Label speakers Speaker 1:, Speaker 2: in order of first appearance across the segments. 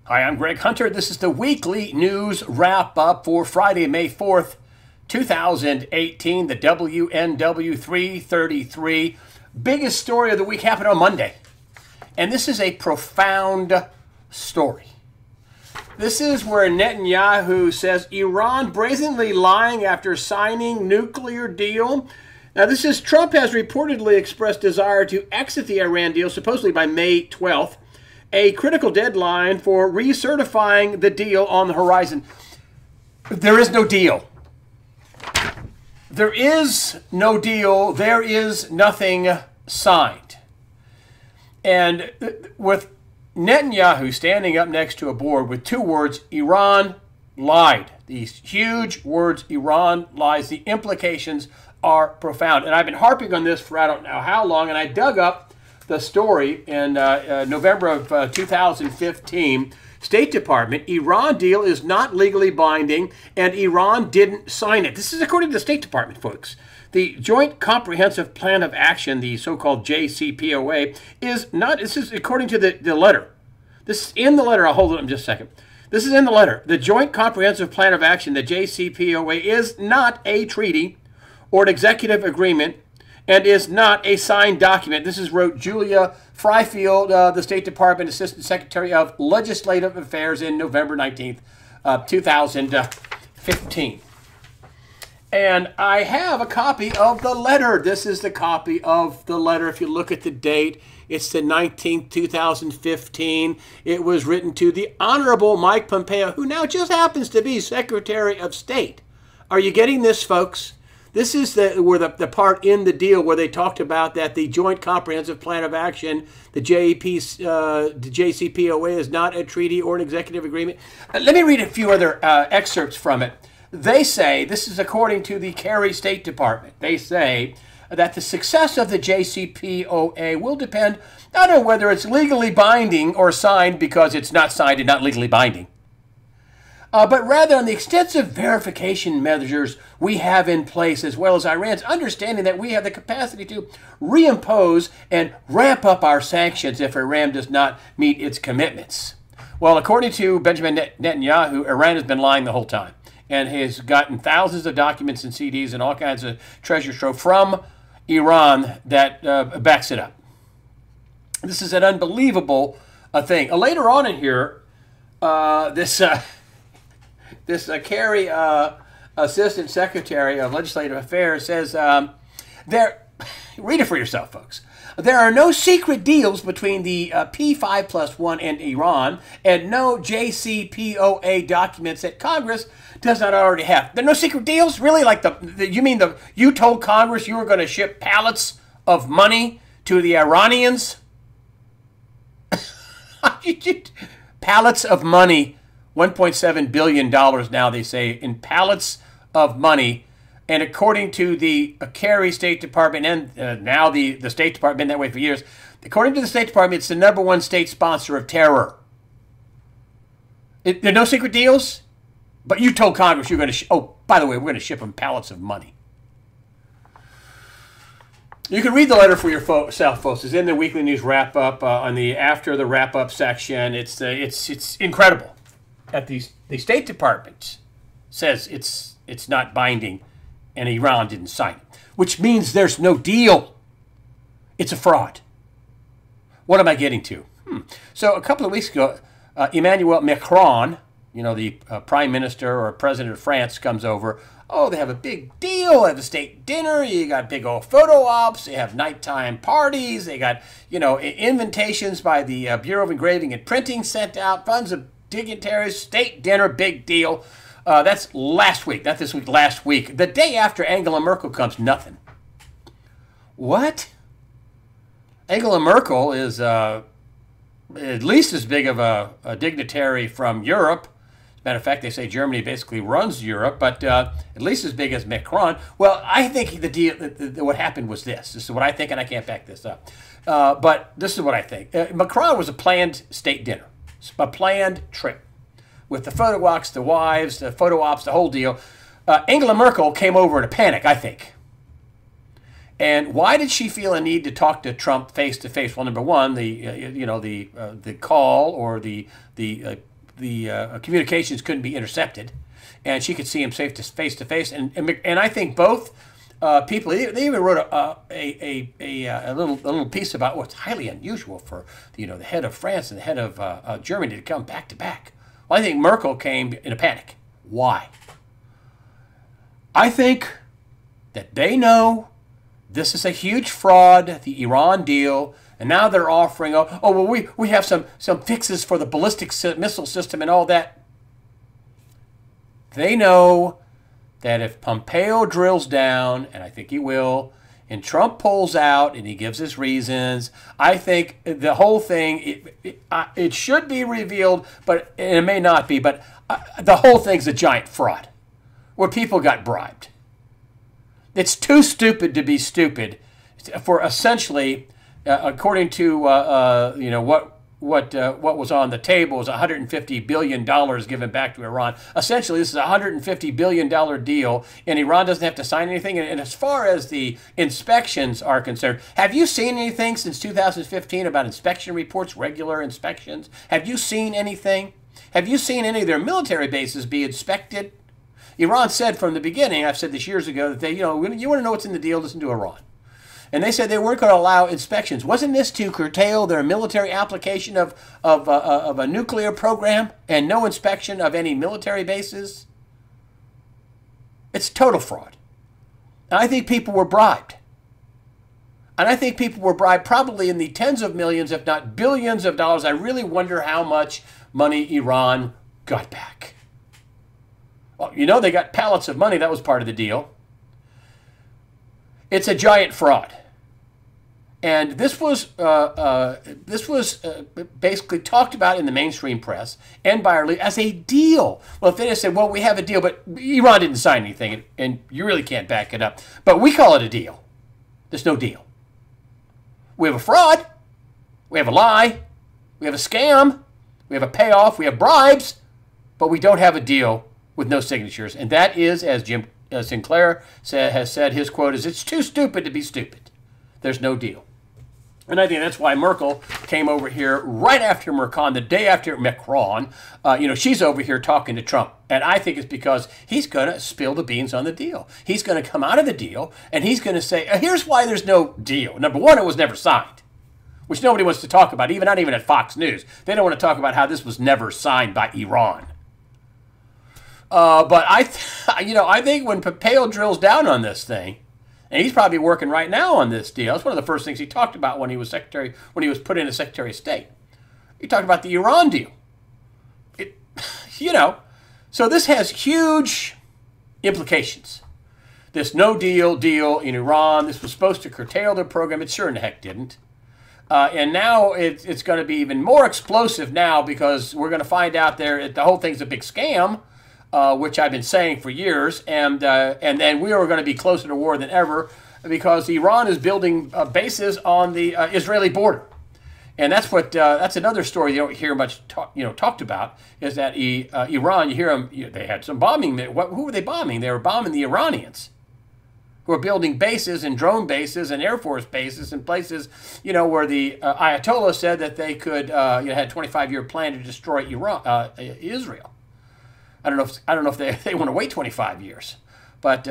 Speaker 1: Hi, I'm Greg Hunter. This is the weekly news wrap up for Friday, May 4th, 2018, the WNW 333. Biggest story of the week happened on Monday. And this is a profound story. This is where Netanyahu says Iran brazenly lying after signing nuclear deal. Now, this is Trump has reportedly expressed desire to exit the Iran deal supposedly by May 12th. A critical deadline for recertifying the deal on the horizon. There is no deal. There is no deal. There is nothing signed. And with Netanyahu standing up next to a board with two words, Iran lied. These huge words, Iran lies. The implications are profound. And I've been harping on this for I don't know how long, and I dug up the story in November of 2015. State Department, Iran deal is not legally binding, and Iran didn't sign it. This is according to the State Department, folks. The Joint Comprehensive Plan of Action, the so-called JCPOA, is not, this is according to the letter. This is in the letter. I'll hold it up just a second. This is in the letter. The Joint Comprehensive Plan of Action, the JCPOA, is not a treaty or an executive agreement and is not a signed document. This is wrote Julia Freifield, the State Department Assistant Secretary of Legislative Affairs in November 19th, 2015. And I have a copy of the letter. This is the copy of the letter. If you look at the date, it's the 19th, 2015. It was written to the Honorable Mike Pompeo, who now just happens to be Secretary of State. Are you getting this, folks? This is the part in the deal where they talked about that the Joint Comprehensive Plan of Action, the JCPOA, is not a treaty or an executive agreement. Let me read a few other excerpts from it. They say, this is according to the Kerry State Department, they say that the success of the JCPOA will depend not on whether it's legally binding or signed because it's not signed and not legally binding, but rather on the extensive verification measures we have in place, as well as Iran's understanding that we have the capacity to reimpose and ramp up our sanctions if Iran does not meet its commitments. Well, according to Benjamin Netanyahu, Iran has been lying the whole time and has gotten thousands of documents and CDs and all kinds of treasure trove from Iran that backs it up. This is an unbelievable thing. Later on in here, this Kerry Assistant Secretary of Legislative Affairs says, read it for yourself, folks. There are no secret deals between the P5+1 and Iran, and no JCPOA documents that Congress does not already have. There are no secret deals? Really? Like you told Congress you were going to ship pallets of money to the Iranians? Pallets of money. $1.7 billion now, they say, in pallets of money. And according to the Kerry State Department, and now the State Department, been that way for years, according to the State Department, it's the #1 state sponsor of terror. There are no secret deals? But you told Congress you're going to, oh, by the way, we're going to ship them pallets of money. You can read the letter for yourself, folks. It's in the weekly news wrap-up on the after the wrap-up section. It's incredible. At the State Department says it's not binding and Iran didn't sign it, which means there's no deal. It's a fraud. What am I getting to? So a couple of weeks ago, Emmanuel Macron, you know, the Prime Minister or President of France, comes over. Oh, they have a big deal. They have a state dinner. You got big old photo ops. They have nighttime parties. They got, you know, invitations by the Bureau of Engraving and Printing sent out. Funds of dignitaries, state dinner, big deal. That's last week, not this week, last week. The day after Angela Merkel comes, nothing. What? Angela Merkel is at least as big of a dignitary from Europe. As a matter of fact, they say Germany basically runs Europe, but at least as big as Macron. Well, I think the deal, what happened was this. This is what I think, and I can't back this up. But this is what I think. Macron was a planned state dinner. A planned trip with the photo walks, the wives, the photo ops, the whole deal. Angela Merkel came over in a panic, I think. And why did she feel a need to talk to Trump face to face? Well, number one, the call or the the communications couldn't be intercepted, and she could see him face to face. And I think both people, they even wrote a little piece about what's highly unusual for the head of France and the head of Germany to come back to back. Well, I think Merkel came in a panic. Why? I think that they know this is a huge fraud, the Iran deal, and now they're offering, we have some fixes for the ballistic missile system and all that. They know that if Pompeo drills down, and I think he will, and Trump pulls out and he gives his reasons, I think the whole thing, it should be revealed, but it may not be, but the whole thing's a giant fraud where people got bribed. It's too stupid to be stupid for essentially, according to what was on the table was $150 billion given back to Iran. Essentially, this is a $150 billion deal, and Iran doesn't have to sign anything. And as far as the inspections are concerned, have you seen anything since 2015 about inspection reports, regular inspections? Have you seen anything? Have you seen any of their military bases be inspected? Iran said from the beginning, I've said this years ago, that they, you want to know what's in the deal, listen to Iran. And they said they weren't going to allow inspections. Wasn't this to curtail their military application of a nuclear program and no inspection of any military bases? It's total fraud. And I think people were bribed. And I think people were bribed probably in the tens of millions, if not billions of dollars. I really wonder how much money Iran got back. Well, they got pallets of money. That was part of the deal. It's a giant fraud. And this was basically talked about in the mainstream press and by our leader as a deal. Well, if they just said, well, we have a deal, but Iran didn't sign anything, and you really can't back it up. But we call it a deal. There's no deal. We have a fraud. We have a lie. We have a scam. We have a payoff. We have bribes. But we don't have a deal with no signatures. And that is, as Jim Sinclair has said, his quote is, it's too stupid to be stupid. There's no deal. And I think that's why Merkel came over here right after Macron, the day after Macron. She's over here talking to Trump. And I think it's because he's going to spill the beans on the deal. He's going to come out of the deal, and he's going to say, here's why there's no deal. Number one, it was never signed, which nobody wants to talk about, not even at Fox News. They don't want to talk about how this was never signed by Iran. But I think when Pompeo drills down on this thing, and he's probably working right now on this deal. That's one of the first things he talked about when he was put in as Secretary of State. He talked about the Iran deal. So this has huge implications. This no deal in Iran. This was supposed to curtail their program. It sure in the heck didn't. And now it's going to be even more explosive now because we're going to find out the whole thing's a big scam. Which I've been saying for years, and then we are going to be closer to war than ever because Iran is building bases on the Israeli border, and that's another story you don't hear much talked about is that Iran, you hear them, they had some bombing. Who were they bombing? They were bombing the Iranians, who are building bases and drone bases and Air Force bases in places where the Ayatollah said that they could had a 25-year plan to destroy Israel. I don't know if they want to wait 25 years, but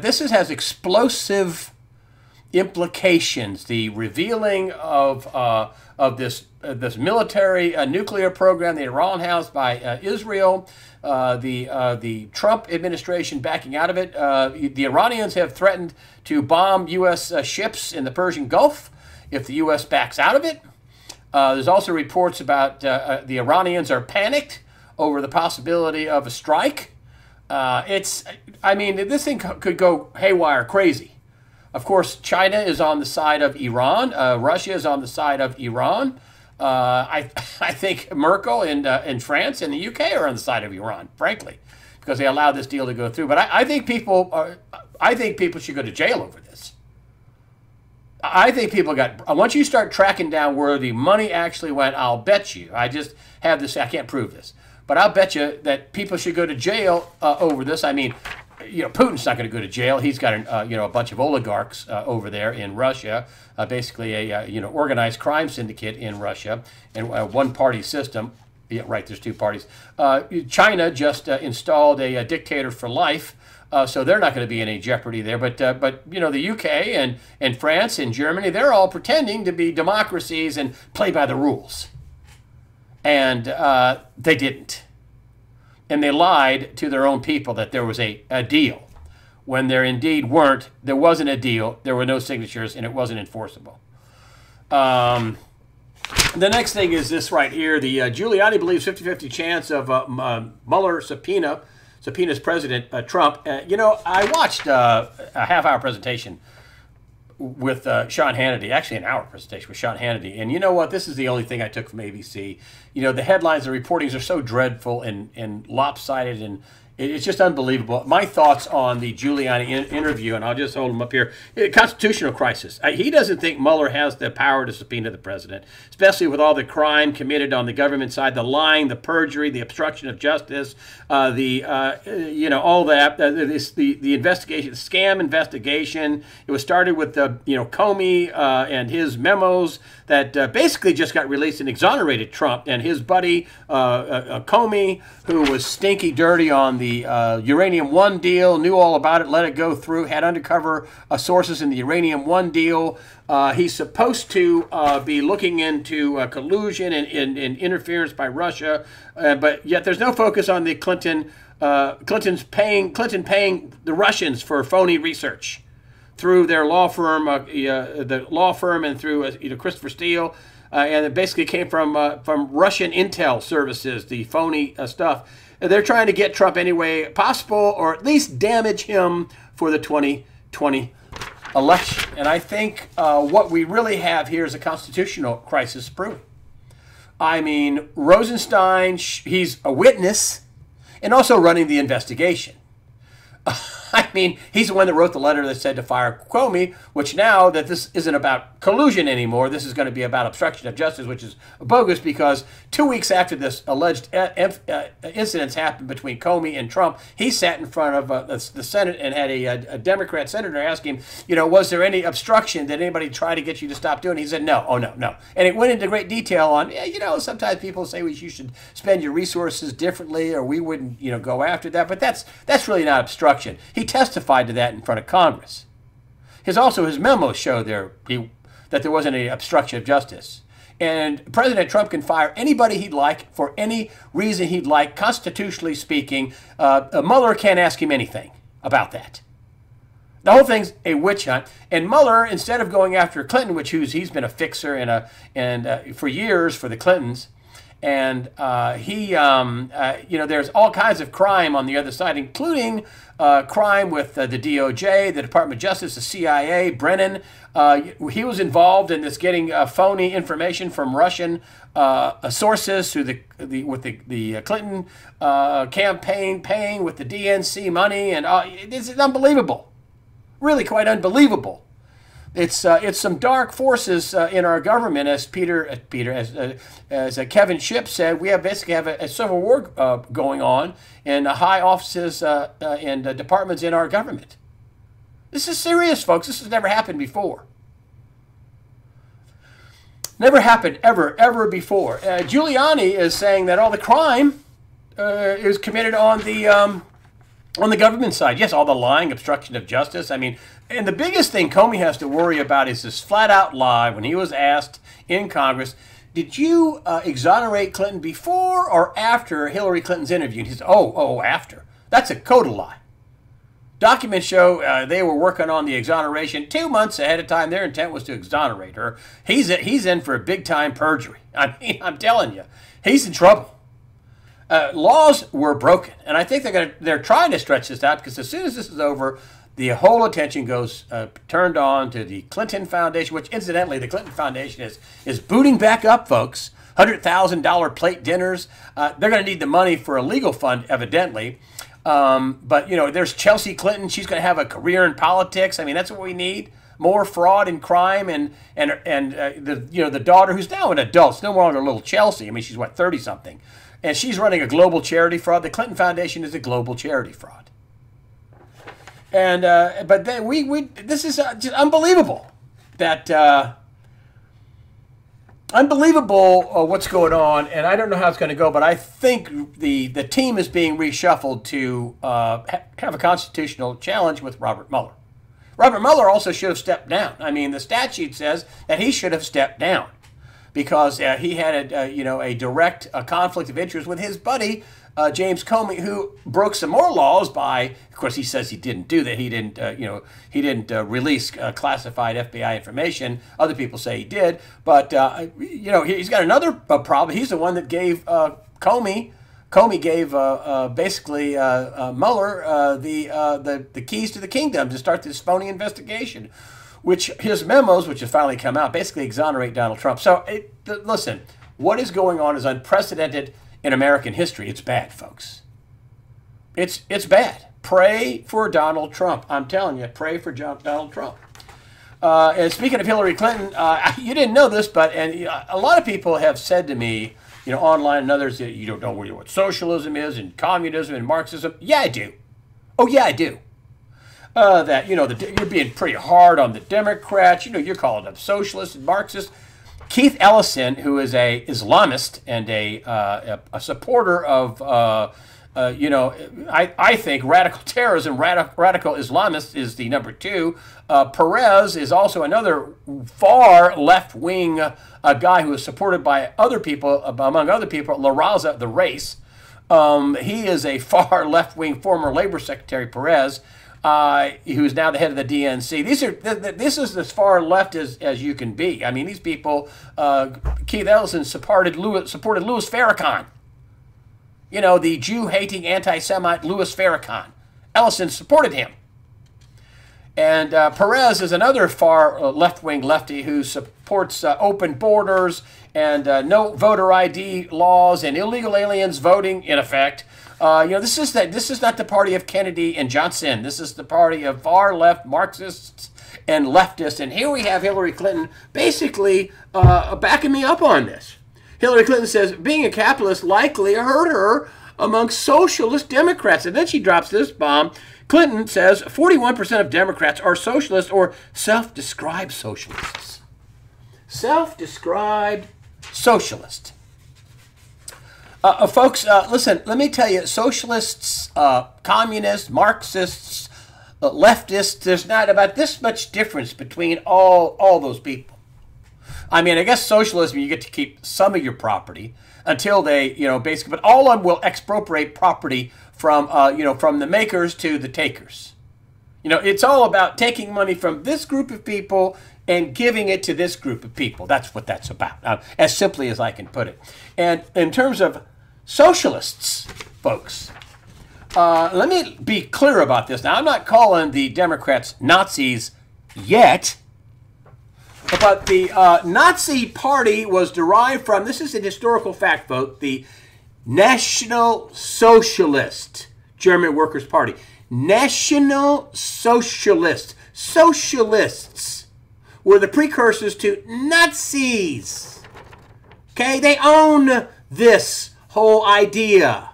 Speaker 1: this has explosive implications. The revealing of this military nuclear program, the Iran House by Israel, the Trump administration backing out of it. The Iranians have threatened to bomb U.S. ships in the Persian Gulf if the U.S. backs out of it. There's also reports about the Iranians are panicked over the possibility of a strike. This thing could go haywire crazy. Of course, China is on the side of Iran. Russia is on the side of Iran. I think Merkel and France and the UK are on the side of Iran, frankly, because they allowed this deal to go through. But I think people should go to jail over this. I think people once you start tracking down where the money actually went, I'll bet you, I just have this, I can't prove this, but I'll bet you that people should go to jail over this. I mean, Putin's not going to go to jail. He's got a bunch of oligarchs over there in Russia, basically a organized crime syndicate in Russia, and a one-party system. Yeah, right. There's two parties. China just installed a dictator for life, so they're not going to be in any jeopardy there. But you know, the UK and France and Germany, they're all pretending to be democracies and play by the rules, and they didn't, and they lied to their own people that there was a deal, when there indeed weren't. There wasn't a deal. There were no signatures, and it wasn't enforceable. The next thing is this right here. The Giuliani believes 50-50 chance of Mueller subpoenas President Trump. You know, I watched a half-hour presentation with Sean Hannity, actually an hour presentation with Sean Hannity. And you know what? This is the only thing I took from ABC. You know, the headlines and reportings are so dreadful and lopsided, and it's just unbelievable. My thoughts on the Giuliani interview, and I'll just hold him up here. Constitutional crisis. He doesn't think Mueller has the power to subpoena the president, especially with all the crime committed on the government side, the lying, the perjury, the obstruction of justice, you know, all that. The investigation, the scam investigation. It was started with Comey and his memos that basically just got released and exonerated Trump and his buddy Comey, who was stinky dirty on the Uranium One deal, knew all about it, let it go through, had undercover sources in the Uranium One deal. He's supposed to be looking into collusion and interference by Russia, but yet there's no focus on the Clinton paying the Russians for phony research through their law firm, and through Christopher Steele, and it basically came from Russian intel services, the phony stuff. They're trying to get Trump any way possible, or at least damage him for the 2020 election. And I think what we really have here is a constitutional crisis brewing. I mean, Rosenstein, he's a witness and also running the investigation. I mean, he's the one that wrote the letter that said to fire Comey, which now that this isn't about collusion anymore, this is going to be about obstruction of justice, which is bogus, because 2 weeks after this alleged incidents happened between Comey and Trump, he sat in front of the Senate and had a Democrat senator ask him, you know, was there any obstruction? Did anybody try to get you to stop doing it? He said, no. Oh, no. And it went into great detail on, you know, sometimes people say you should spend your resources differently, or we wouldn't, you know, go after that. But that's really not obstruction. He testified to that in front of Congress. His memos show that there wasn't any obstruction of justice. And President Trump can fire anybody he'd like for any reason he'd like, constitutionally speaking. Mueller can't ask him anything about that. The whole thing's a witch hunt. And Mueller, instead of going after Clinton, he's been a fixer for years for the Clintons, and you know, there's all kinds of crime on the other side, including crime with the DOJ, the Department of Justice, the CIA, Brennan. He was involved in this, getting phony information from Russian sources through with the Clinton campaign, paying with the DNC money, and it's unbelievable, really quite unbelievable. It's some dark forces in our government, as Kevin Shipp said. We basically have a civil war going on in high offices and departments in our government. This is serious, folks. This has never happened before. Never happened ever before. Giuliani is saying that all the crime is committed on the government side. Yes, all the lying, obstruction of justice. I mean, and the biggest thing Comey has to worry about is this flat-out lie when he was asked in Congress, did you exonerate Clinton before or after Hillary Clinton's interview? And he said, oh, after. That's a total lie. Documents show they were working on the exoneration 2 months ahead of time. Their intent was to exonerate her. He's in for a big-time perjury. I mean, I'm telling you, he's in trouble. Laws were broken, and I think they're trying to stretch this out, because as soon as this is over, the whole attention goes turned on to the Clinton Foundation, which incidentally the Clinton Foundation is booting back up, folks. $100,000 plate dinners. They're going to need the money for a legal fund, evidently. But you know, there's Chelsea Clinton. She's going to have a career in politics. I mean, that's what we need. More fraud and crime, and the daughter, who's now an adult, it's no longer little Chelsea. I mean, she's what, 30-something. And she's running a global charity fraud. The Clinton Foundation is a global charity fraud. And but then this is just unbelievable that unbelievable what's going on, and I don't know how it's going to go, but I think the team is being reshuffled to have a constitutional challenge with Robert Mueller. Robert Mueller also should have stepped down. I mean, the statute says that he should have stepped down because he had a direct conflict of interest with his buddy James Comey, who broke some more laws by, of course, he says he didn't do that. He didn't release classified FBI information. Other people say he did, but he's got another problem. He's the one that gave Comey gave basically Mueller the keys to the kingdom to start this phony investigation, which his memos, which have finally come out, basically exonerate Donald Trump. So listen, what is going on is unprecedented in American history. It's bad, folks. It's bad. Pray for Donald Trump. I'm telling you, pray for Donald Trump. And speaking of Hillary Clinton, you didn't know this, but a lot of people have said to me, online and others, that you don't know what socialism is and communism and Marxism. Yeah, I do. Oh, yeah, I do. That you're being pretty hard on the Democrats. You're calling them socialists and Marxists. Keith Ellison, who is a Islamist and a supporter of, I think radical terrorism, radical Islamists is the number two. Perez is also another far left-wing guy who is supported by other people, among other people, La Raza, the race. He is a far left-wing former labor secretary, Perez, who's now the head of the DNC. This is as far left as you can be. I mean, these people, Keith Ellison supported Louis Farrakhan. The Jew-hating anti-Semite Louis Farrakhan. Ellison supported him. And Perez is another far left-wing lefty who supports open borders and no voter ID laws and illegal aliens voting, in effect. This is not the party of Kennedy and Johnson. This is the party of far left Marxists and leftists. And here we have Hillary Clinton basically backing me up on this. Hillary Clinton says being a capitalist likely hurt her among socialist Democrats. And then she drops this bomb. Clinton says 41% of Democrats are socialists or self-described socialists. Self-described socialist. Folks, listen, let me tell you, socialists, communists, Marxists, leftists, there's not about this much difference between all those people. I mean, I guess socialism, you get to keep some of your property until they, basically, but all of them will expropriate property from, from the makers to the takers. It's all about taking money from this group of people and giving it to this group of people. That's what that's about, as simply as I can put it. And in terms of socialists, folks, let me be clear about this. Now, I'm not calling the Democrats Nazis yet, but the Nazi Party was derived from, this is an historical fact, folks, the National Socialist German Workers' Party. National Socialist. Socialists were the precursors to Nazis. Okay, they own this whole idea.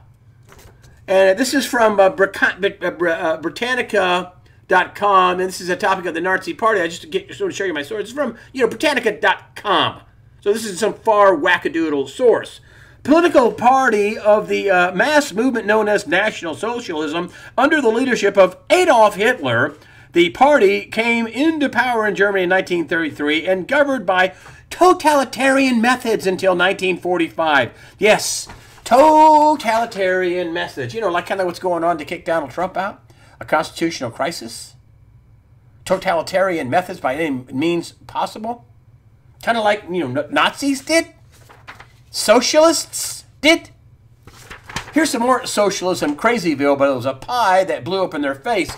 Speaker 1: And this is from Britannica.com, and this is a topic of the Nazi Party. I just sort of show you my source. It's from, Britannica.com. So this is some far wackadoodle source. Political party of the mass movement known as National Socialism under the leadership of Adolf Hitler. The party came into power in Germany in 1933 and governed by totalitarian methods until 1945. Yes, totalitarian methods. Like kind of what's going on to kick Donald Trump out? A constitutional crisis? Totalitarian methods by any means possible? Kind of like, Nazis did? Socialists did? Here's some more socialism crazyville, but it was a pie that blew up in their face.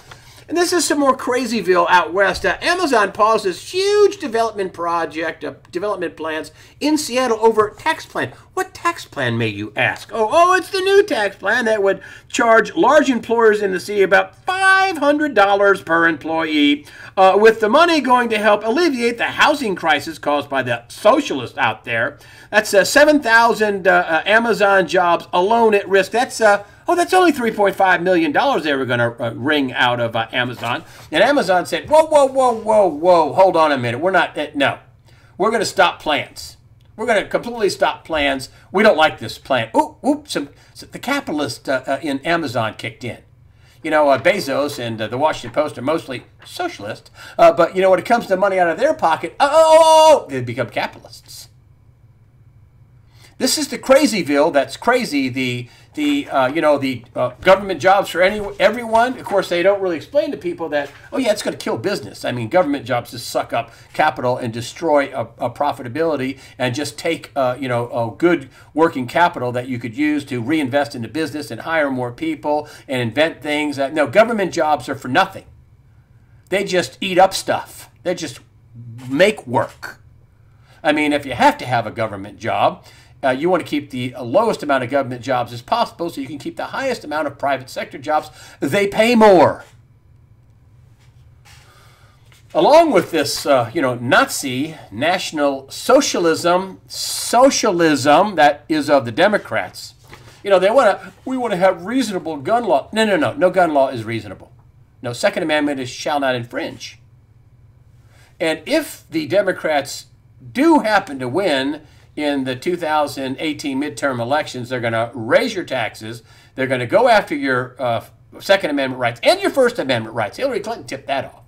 Speaker 1: And this is some more crazyville out west. Amazon paused this huge development project, development plans in Seattle over tax plan. What tax plan, may you ask? Oh, it's the new tax plan that would charge large employers in the city about $500 per employee, with the money going to help alleviate the housing crisis caused by the socialists out there. That's 7,000 Amazon jobs alone at risk. That's that's only $3.5 million they were going to wring out of Amazon. And Amazon said, whoa, hold on a minute. We're not, no. We're going to stop plans. We're going to completely stop plans. We don't like this plan. Oops, the capitalist in Amazon kicked in. You know, Bezos and the Washington Post are mostly socialist, but, you know, when it comes to money out of their pocket, they become capitalists. This is the crazyville that's crazy, the government jobs for everyone. Of course, they don't really explain to people that, oh, yeah, it's going to kill business. I mean, government jobs just suck up capital and destroy profitability and just take, a good working capital that you could use to reinvest into business and hire more people and invent things. No, government jobs are for nothing. They just eat up stuff. They just make work. I mean, if you have to have a government job, you want to keep the lowest amount of government jobs as possible so you can keep the highest amount of private sector jobs. They pay more. Along with this, Nazi National Socialism that is of the Democrats, we want to have reasonable gun law. No gun law is reasonable. No, Second Amendment is shall not infringe. And if the Democrats do happen to win in the 2018 midterm elections, they're going to raise your taxes. They're going to go after your Second Amendment rights and your First Amendment rights. Hillary Clinton tipped that off.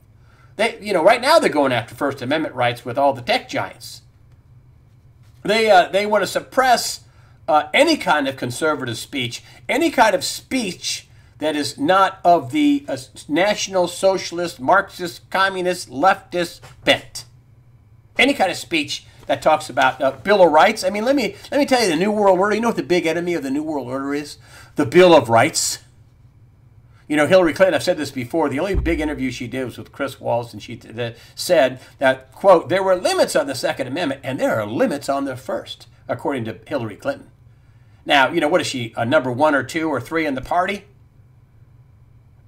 Speaker 1: Right now they're going after First Amendment rights with all the tech giants. They want to suppress any kind of conservative speech, any kind of speech that is not of the National Socialist, Marxist, Communist, Leftist bent. Any kind of speech that talks about Bill of Rights. I mean, let me tell you the New World Order. You know what the big enemy of the New World Order is? The Bill of Rights. You know, Hillary Clinton, I've said this before, the only big interview she did was with Chris Wallace, and she said that, quote, there were limits on the Second Amendment, and there are limits on the First, according to Hillary Clinton. Now, what is she, number 1 or 2 or 3 in the party?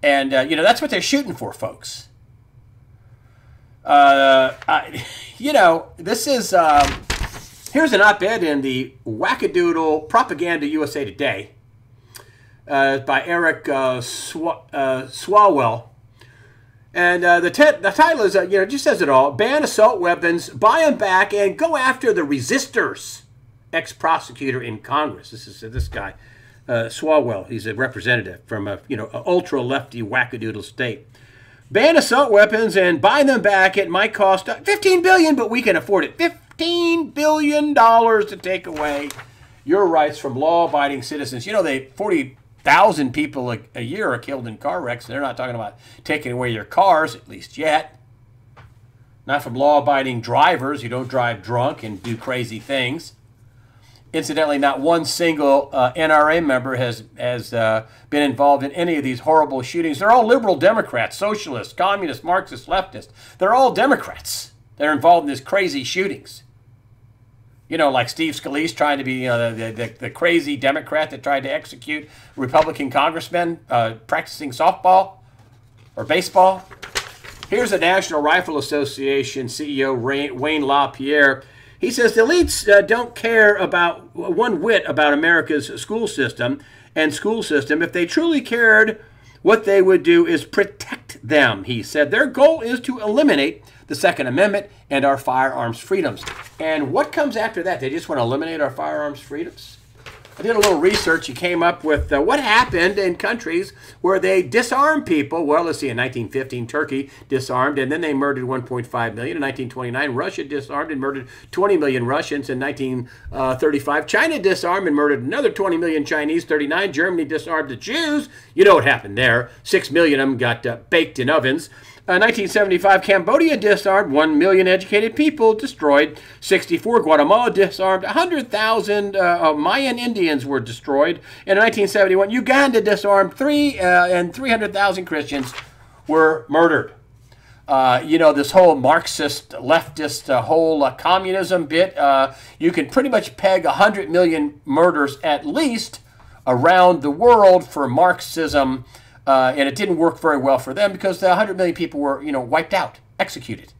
Speaker 1: And, that's what they're shooting for, folks. This is, here's an op-ed in the Wackadoodle Propaganda USA Today by Eric Swalwell. And the title is, just says it all. Ban assault weapons, buy them back, and go after the resistors. Ex-prosecutor in Congress. This is this guy, Swalwell. He's a representative from a, ultra-lefty wackadoodle state. Ban assault weapons and buy them back. It might cost $15 billion, but we can afford it. $15 billion to take away your rights from law-abiding citizens. 40,000 people a year are killed in car wrecks. They're not talking about taking away your cars, at least yet. Not from law-abiding drivers who don't drive drunk and do crazy things. Incidentally, not one single NRA member has been involved in any of these horrible shootings. They're all liberal Democrats, socialists, communists, Marxists, leftists. They're all Democrats that are involved in these crazy shootings. Like Steve Scalise trying to be the crazy Democrat that tried to execute Republican congressmen practicing softball or baseball. Here's the National Rifle Association CEO Wayne LaPierre. He says the elites don't care about one whit about America's school system. If they truly cared, what they would do is protect them, he said. Their goal is to eliminate the Second Amendment and our firearms freedoms. And what comes after that? They just want to eliminate our firearms freedoms? I did a little research and came up with what happened in countries where they disarm people. Well, let's see, in 1915, Turkey disarmed, and then they murdered 1.5 million. In 1929, Russia disarmed and murdered 20 million Russians. In 1935, China disarmed and murdered another 20 million Chinese. 39, Germany disarmed the Jews. You know what happened there. 6 million of them got baked in ovens. 1975, Cambodia disarmed 1 million educated people, destroyed. 64, Guatemala disarmed 100,000 Mayan Indians were destroyed. And in 1971, Uganda disarmed 300,000 Christians were murdered. This whole Marxist, leftist, whole communism bit, you can pretty much peg 100 million murders at least around the world for Marxism. And it didn't work very well for them because the 100 million people were, wiped out, executed.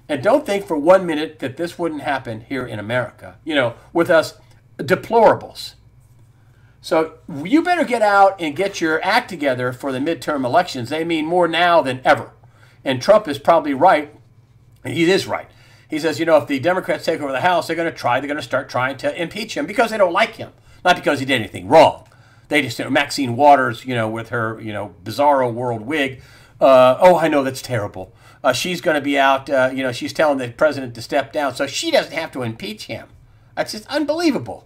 Speaker 1: And don't think for 1 minute that this wouldn't happen here in America, with us deplorables. So you better get out and get your act together for the midterm elections. They mean more now than ever. And Trump is probably right. He is right. He says, you know, if the Democrats take over the House, they're going to start trying to impeach him because they don't like him, not because he did anything wrong. They just, Maxine Waters, you know, with her, you know, bizarro world wig. Oh, I know that's terrible. She's going to be out, you know, she's telling the president to step down so she doesn't have to impeach him. That's just unbelievable.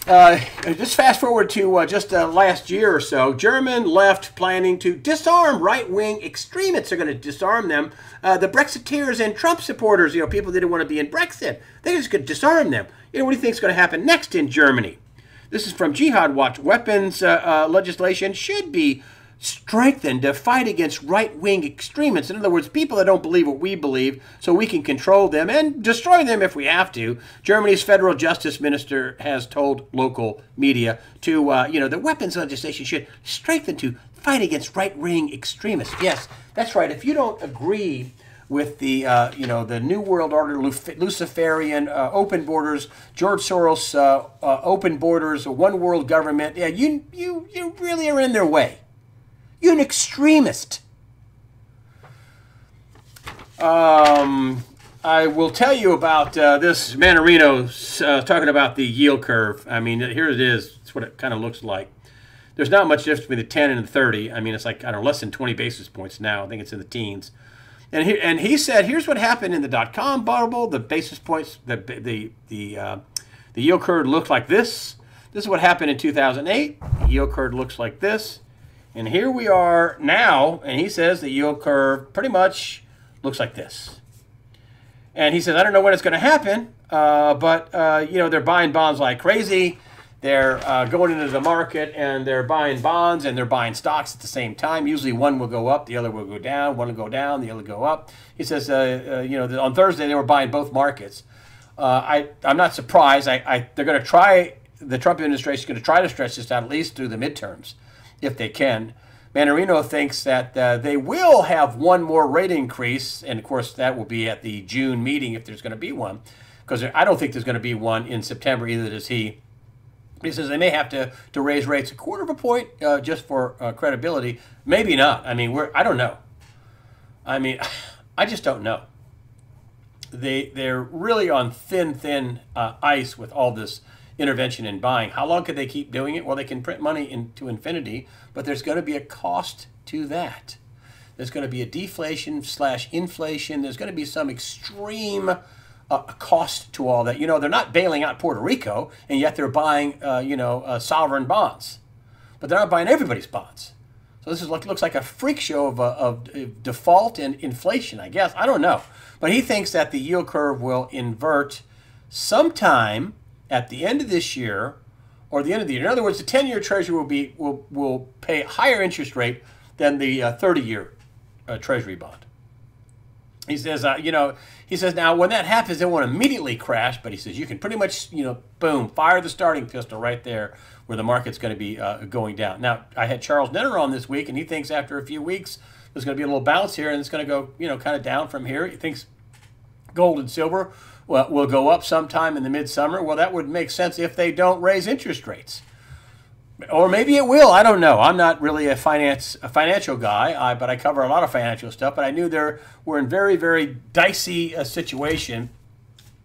Speaker 1: Just fast forward to just last year or so, German left planning to disarm right-wing extremists. They're going to disarm them. The Brexiteers and Trump supporters, you know, people that didn't want to be in Brexit, they're just going to disarm them. You know, what do you think is going to happen next in Germany? This is from Jihad Watch. Weapons legislation should be strengthened to fight against right-wing extremists. In other words, people that don't believe what we believe, so we can control them and destroy them if we have to. Germany's federal justice minister has told local media to, you know, the weapons legislation should strengthen to fight against right-wing extremists. Yes, that's right. If you don't agree with the, you know, the New World Order, Luciferian, open borders, George Soros, open borders, one world government, yeah, you really are in their way. You're an extremist. I will tell you about this Mannarino talking about the yield curve. I mean, here it is. It's what it kind of looks like. There's not much difference between the 10 and the 30. I mean, it's like, I don't know, less than 20 basis points now. I think it's in the teens. And he said, here's what happened in the dot-com bubble. The basis points, the yield curve looked like this. This is what happened in 2008. The yield curve looks like this. And here we are now, and he says the yield curve pretty much looks like this. And he says, I don't know when it's going to happen, but, you know, they're buying bonds like crazy. They're going into the market, and they're buying bonds, and they're buying stocks at the same time. Usually one will go up, the other will go down. One will go down, the other will go up. He says, you know, on Thursday they were buying both markets. I'm not surprised. They're going to try, the Trump administration is going to try to stretch this out at least through the midterms, if they can. Mannarino thinks that they will have one more rate increase, and of course that will be at the June meeting if there's going to be one, because I don't think there's going to be one in September, either does he. He says they may have to raise rates a quarter of a point just for credibility. Maybe not. I mean, I don't know. I mean, I just don't know. They're really on thin ice with all this intervention in buying. How long could they keep doing it? Well, they can print money into infinity, but there's going to be a cost to that. There's going to be a deflation / inflation. There's going to be some extreme cost to all that. You know, they're not bailing out Puerto Rico, and yet they're buying, you know, sovereign bonds. But they're not buying everybody's bonds. So this looks like a freak show of default and inflation, I guess. I don't know. But he thinks that the yield curve will invert sometime at the end of this year or the end of the year. In other words, the 10-year Treasury will pay a higher interest rate than the 30-year Treasury bond. He says, you know, he says, now when that happens, it won't immediately crash, but he says you can pretty much, you know, boom, fire the starting pistol right there where the market's going to be going down. Now, I had Charles Nenner on this week, and he thinks after a few weeks there's going to be a little bounce here, and it's going to go, you know, kind of down from here. He thinks gold and silver will go up sometime in the midsummer. Well, that would make sense if they don't raise interest rates. Or maybe it will. I don't know. I'm not really a financial guy, but I cover a lot of financial stuff. But I knew we're in very, very dicey situation.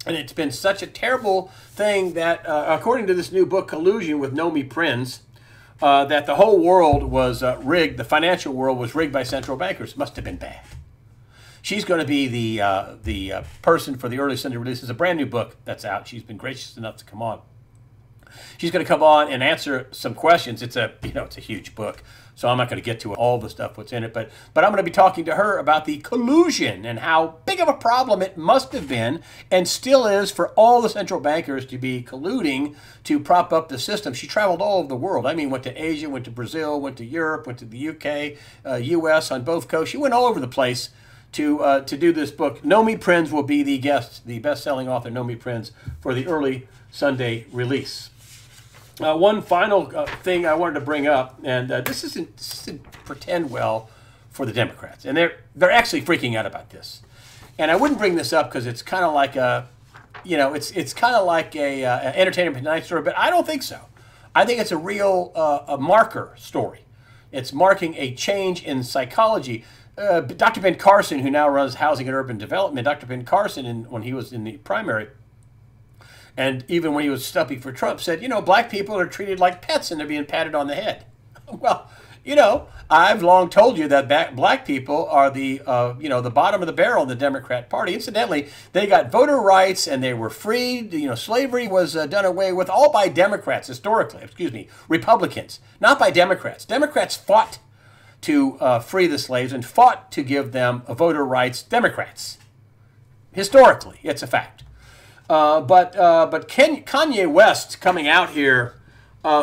Speaker 1: And it's been such a terrible thing that, according to this new book, Collusion with Nomi Prinz, that the whole world was rigged. The financial world was rigged by central bankers. Must have been bad. She's going to be the person for the early Sunday release. It's a brand new book that's out. She's been gracious enough to come on. She's going to come on and answer some questions. It's a huge book, so I'm not going to get to all the stuff what's in it. But I'm going to be talking to her about the collusion and how big of a problem it must have been and still is for all the central bankers to be colluding to prop up the system. She traveled all over the world. I mean, went to Asia, went to Brazil, went to Europe, went to the UK, U.S. on both coasts. She went all over the place to do this book. Nomi Prinz will be the guest, the best-selling author Nomi Prinz, for the early Sunday release. One final thing I wanted to bring up, and this isn't pretend well for the Democrats, and they're actually freaking out about this. And I wouldn't bring this up because it's kind of like it's kind of like a Entertainment Tonight story, but I don't think so. I think it's a real a marker story. It's marking a change in psychology. Dr. Ben Carson, who now runs Housing and Urban Development, Dr. Ben Carson, when he was in the primary, and even when he was stumping for Trump, said, black people are treated like pets and they're being patted on the head. Well, I've long told you that black people are the bottom of the barrel in the Democrat Party. Incidentally, they got voter rights and they were freed. Slavery was done away with, all by Democrats historically. Republicans, not by Democrats. Democrats fought to free the slaves and fought to give them voter rights. Democrats, historically, it's a fact. But Kanye West coming out here,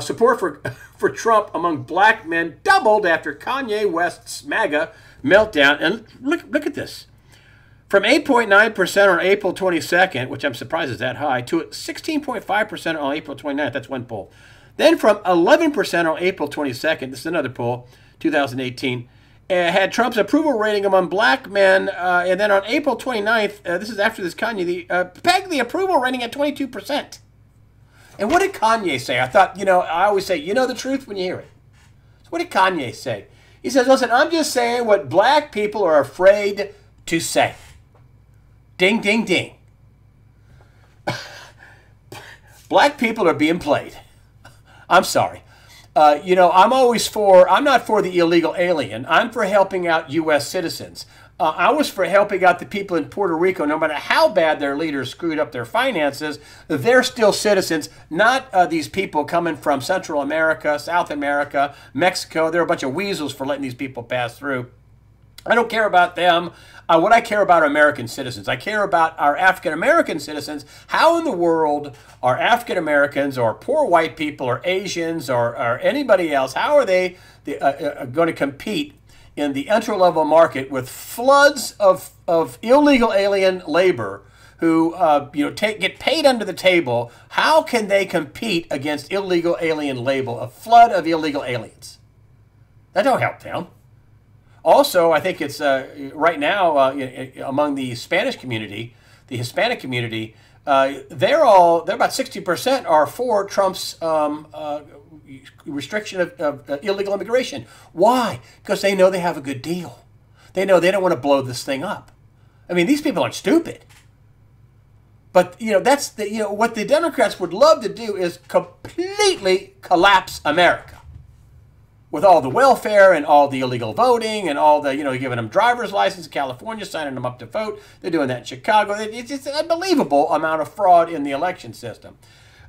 Speaker 1: support for Trump among black men doubled after Kanye West's MAGA meltdown. And look at this. From 8.9% on April 22nd, which I'm surprised is that high, to 16.5% on April 29th. That's one poll. Then from 11% on April 22nd, this is another poll, 2018, had Trump's approval rating among black men. And then on April 29th, this is after this Kanye, pegged the approval rating at 22%. And what did Kanye say? I thought, I always say, the truth when you hear it. So what did Kanye say? He says, listen, I'm just saying what black people are afraid to say. Ding, ding, ding. Black people are being played. I'm sorry. I'm not for the illegal alien. I'm for helping out U.S. citizens. I was for helping out the people in Puerto Rico. No matter how bad their leaders screwed up their finances, they're still citizens, not these people coming from Central America, South America, Mexico. They're a bunch of weasels for letting these people pass through. I don't care about them. What I care about are American citizens. I care about our African-American citizens. How in the world are African-Americans or poor white people or Asians or anybody else, how are they going to compete in the entry-level market with floods of illegal alien labor who get paid under the table? How can they compete against illegal alien labor, a flood of illegal aliens? That don't help them. Also, I think it's right now among the Spanish community, the Hispanic community, they're about 60% are for Trump's restriction of illegal immigration. Why? Because they know they have a good deal. They know they don't want to blow this thing up. I mean, these people aren't stupid. But that's what the Democrats would love to do is completely collapse America. With all the welfare and all the illegal voting and all the, giving them driver's license in California, signing them up to vote. They're doing that in Chicago. It's just an unbelievable amount of fraud in the election system.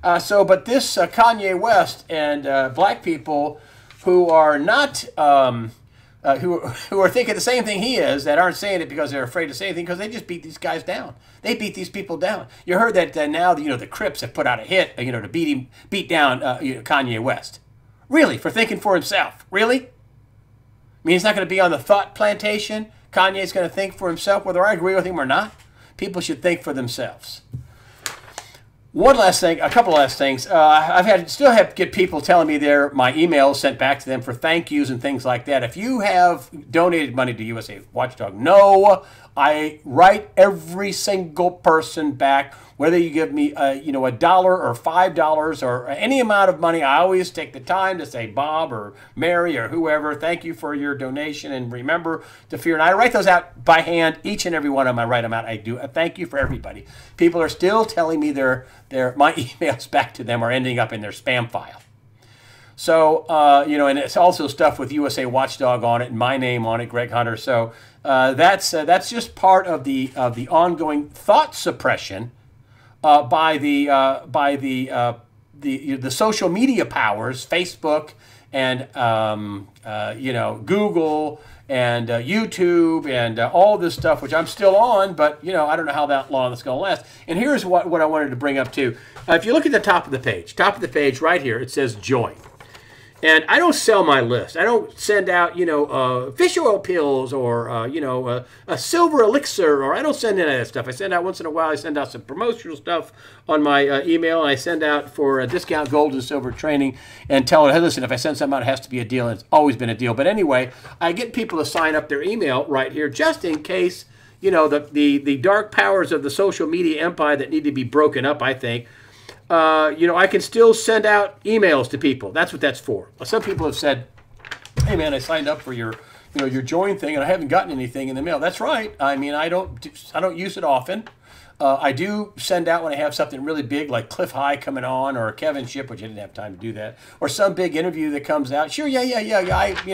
Speaker 1: But this Kanye West and black people who are not, who are thinking the same thing he is, that aren't saying it because they're afraid to say anything, because they just beat these guys down. They beat these people down. You heard that now, the Crips have put out a hit, to beat down Kanye West. Really? For thinking for himself? Really? I mean, he's not going to be on the thought plantation. Kanye's going to think for himself, whether I agree with him or not. People should think for themselves. One last thing, a couple last things. Still get people telling me my emails sent back to them for thank yous and things like that. If you have donated money to USA Watchdog, no, I write every single person back. Whether you give me, $1 or $5 or any amount of money, I always take the time to say Bob or Mary or whoever, thank you for your donation, and remember to fear. And I write those out by hand, each and every one of them. I write them out. I do a thank you for everybody. People are still telling me my emails back to them are ending up in their spam file. So, and it's also stuff with USA Watchdog on it and my name on it, Greg Hunter. So that's just part of the ongoing thought suppression by the social media powers, Facebook and Google and YouTube and all this stuff, which I'm still on, but I don't know how that long it's going to last. And here's what I wanted to bring up too. If you look at the top of the page right here, it says join. And I don't sell my list. I don't send out, fish oil pills or, a silver elixir, or I don't send any of that stuff. I send out once in a while, I send out some promotional stuff on my email, and I send out for a discount gold and silver training and tell it, hey, listen, if I send something out, it has to be a deal, and it's always been a deal. But anyway, I get people to sign up their email right here just in case, the dark powers of the social media empire that need to be broken up, I think. I can still send out emails to people. That's what that's for. Some people have said, hey, man, I signed up for your your join thing, and I haven't gotten anything in the mail. That's right. I mean, I don't use it often. I do send out when I have something really big like Cliff High coming on or Kevin Ship, which I didn't have time to do that, or some big interview that comes out. Sure, yeah.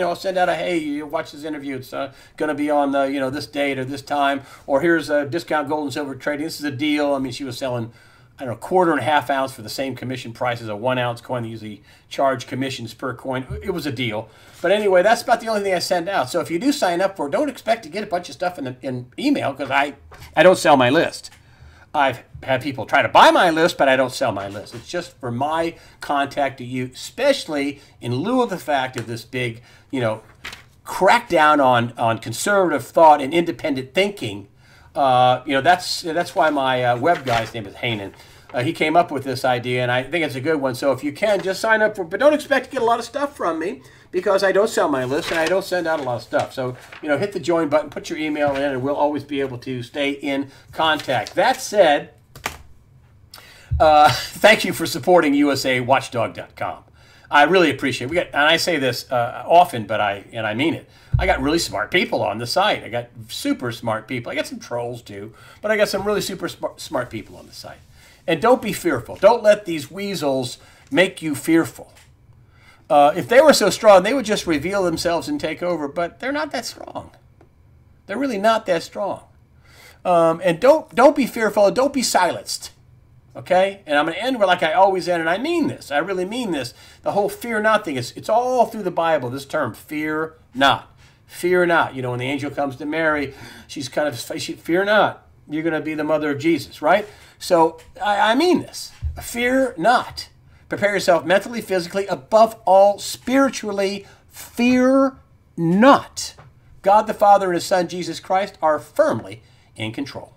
Speaker 1: I'll send out a, hey, you watch this interview. It's going to be on the this date or this time, or here's a discount gold and silver trading. This is a deal. I mean, she was selling, I don't know, quarter and a half ounce for the same commission price as a 1 ounce coin. They usually charge commissions per coin. It was a deal. But anyway, that's about the only thing I send out. So if you do sign up for it, don't expect to get a bunch of stuff in email, because I don't sell my list. I've had people try to buy my list, but I don't sell my list. It's just for my contact to you, especially in lieu of the fact of this big, crackdown on conservative thought and independent thinking. That's why my web guy's name is Hanan. He came up with this idea, and I think it's a good one. So if you can, just sign up for, but don't expect to get a lot of stuff from me, because I don't sell my list and I don't send out a lot of stuff. So, hit the join button, put your email in, and we'll always be able to stay in contact. That said, thank you for supporting USAWatchdog.com. I really appreciate it. And I say this often, but I mean it. I got really smart people on the site. I got super smart people. I got some trolls too, but I got some really super smart people on the site. And don't be fearful. Don't let these weasels make you fearful. If they were so strong, they would just reveal themselves and take over, but they're not that strong. They're really not that strong. And don't be fearful. Don't be silenced. Okay? And I'm going to end like I always end, and I mean this. I really mean this. The whole fear not thing, it's all through the Bible, this term, fear not. Fear not. When the angel comes to Mary, she's kind of, fear not. You're going to be the mother of Jesus, right? So I mean this. Fear not. Prepare yourself mentally, physically, above all, spiritually. Fear not. God the Father and His Son, Jesus Christ, are firmly in control.